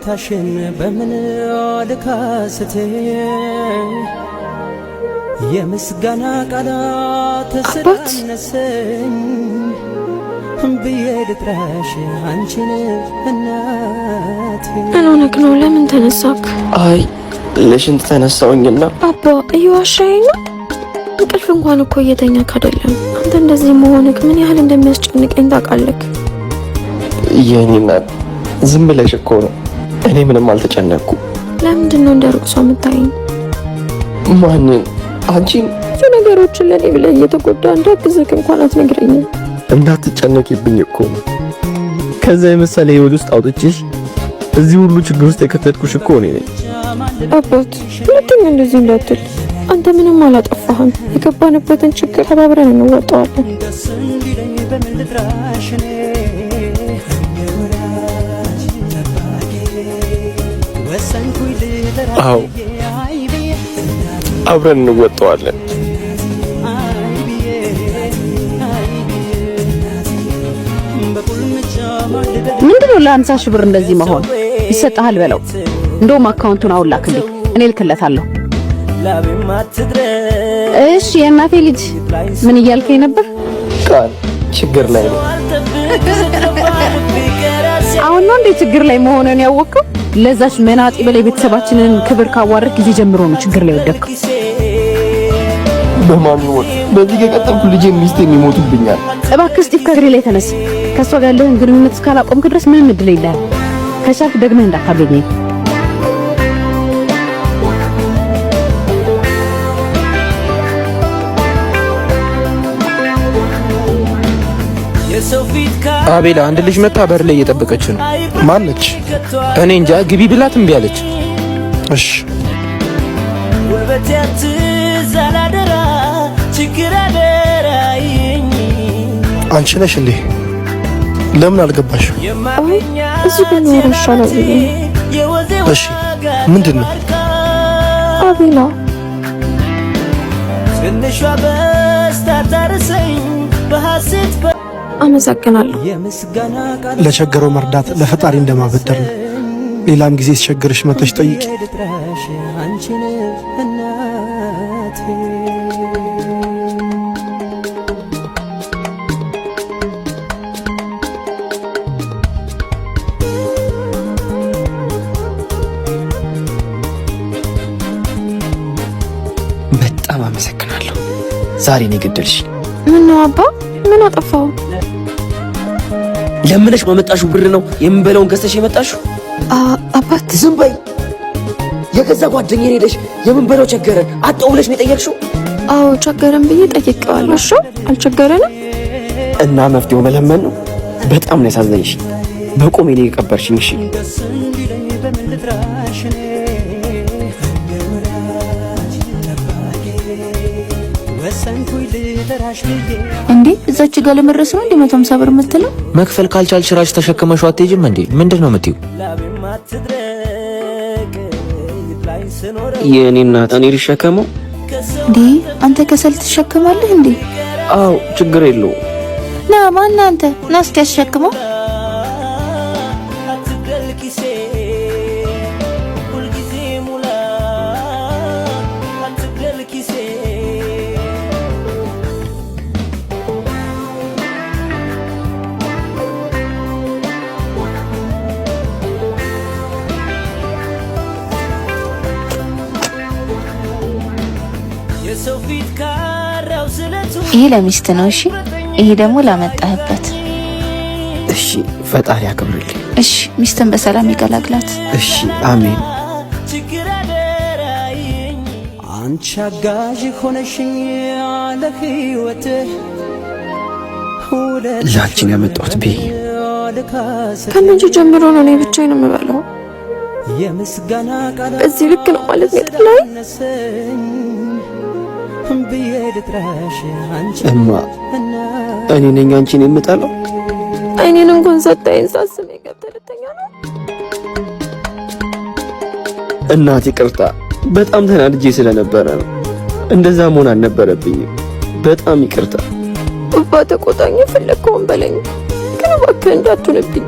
ውለታሽን በምን ልካስት የምስጋና ቃላት ተሰነሰኝ ብዬ ልጥራሽ አንቺን እናቴ። አላነክ ነው ለምን ተነሳክ? አይ ለሽንት ተነሳውኝና አባ እየዋሻኝ ነው። እንቅልፍ እንኳን እኮ እየተኛክ አይደለም። አንተ እንደዚህ መሆንክ ምን ያህል እንደሚያስጨንቀኝ ታውቃለህ? የኔና ዝም ብለሽ እኮ ነው። እኔ ምንም አልተጨነቅኩ። ለምንድን ነው እንደርቁ የምታይኝ? ማንን? አንቺን? ነገሮችን ለኔ ብለህ እየተጎዳ እንዳግዝክ እንኳን አትነግረኝም። እንዳትጨነቂብኝ እኮ ነው። ከዛ የመሰለ ህይወት ውስጥ አውጥቼሽ እዚህ ሁሉ ችግር ውስጥ የከተትኩሽ እኮ እኔ ነኝ። አባት ሁለተኛ እንደዚህ እንዳትል። አንተ ምንም አላጠፋህም። የገባንበትን ችግር ተባብረን እንወጣዋለን። አዎ አብረን እንወጣዋለን። ምንድነው ለ50 ሺህ ብር እንደዚህ መሆን? ይሰጣል በለው። እንደውም አካውንቱን አውላክልኝ እኔ ልክለታለሁ። እሺ የእናቴ ልጅ ምን እያልከኝ ነበር? ቃል ችግር ላይ ነው። አሁን ነው እንዴ ችግር ላይ መሆኑን ያወቅከው? ለዛች መናጢ በላይ ቤተሰባችንን ክብር ካዋረድክ ጊዜ ጀምሮ ነው ችግር ላይ ወደቅከው። በማን ነው በዚህ ከቀጠልኩ ልጄ ሚስቴ የሚሞቱብኛል። እባክህ ስቲቭ ከእግሬ ላይ ተነስ። ከሷ ጋር ያለህን ግንኙነት እስካላቆምክ ድረስ ምንም እድል የለህም። ከቻልክ ደግመህ እንዳታገኘኝ። አቤላ አንድ ልጅ መጣ በር ላይ እየጠበቀች ነው። ማነች? እኔ እንጃ ግቢ ብላት እምቢ አለች። እሺ አንቺ ነሽ እንዴ? ለምን አልገባሽ? አይ እዚህ ብንኖር ይሻላል። እሺ ምንድን ነው? አቤላ አመሰግናለሁ። ለቸገረው መርዳት ለፈጣሪ እንደማበደር ነው። ሌላም ጊዜ ሲቸግርሽ መጥተሽ ጠይቂ። በጣም አመሰግናለሁ። ዛሬ ነው የገደልሽ። ምን ነው አባ? ምን አጠፋው? ለምነሽ በመጣሽው ብር ነው የምንበላውን ገዝተሽ የመጣሽው? አባት ዝም በይ። የገዛ ጓደኛዬ ሄደሽ የምንበላው ቸገረን አጣው ብለሽ ነው የጠየቅሽው? አዎ ቸገረን ብዬ ጠይቄዋለሁ። እሺ አልቸገረንም እና መፍትሄው መለመን ነው። በጣም ነው ያሳዘንሽ። በቆሜ ነው የቀበርሽኝ። እሺ እንዴ እዛች ጋር ለመድረስ ነው እንዴ 150 ብር የምትለው? መክፈል ካልቻልሽ ራስሽ ተሸክመሽው አትሄጂም እንዴ? ምንድነው የምትይው? የኔ እናት እኔ ልሸከመው እንዴ? አንተ ከሰል ትሸከማለህ እንዴ? አዎ ችግር የለው። ና ማን አንተ? ና እስኪ አስሸክመው። ይሄ ለሚስት ነው። እሺ ይሄ ደግሞ ላመጣህበት። እሺ ፈጣሪ ያክብርልኝ። እሺ ሚስትን በሰላም ይገላግላት። እሺ አሜን። አንቺ አጋዥ ሆነሽኝ ለህይወት ላንቺን ያመጣሁት ቤ ከመቼ ጀምሮ ነው እኔ ብቻዬን የምበላው? በዚህ ልክ ነው ማለት ነው የጠላኝ? እማ እኔ ነኝ አንቺን የምጠላው? አይኔን እንኳን ሰጣኝ ሳስብ የገብተልተኛ ነው። እናቴ ይቅርታ፣ በጣም ተናድጄ ስለነበረ ነው። እንደዛ መሆን አልነበረብኝም። በጣም ይቅርታ። አባ ተቆጣኝ፣ የፈለከውን በለኝ፣ ግን እባክህ እንዳትሆንብኝ።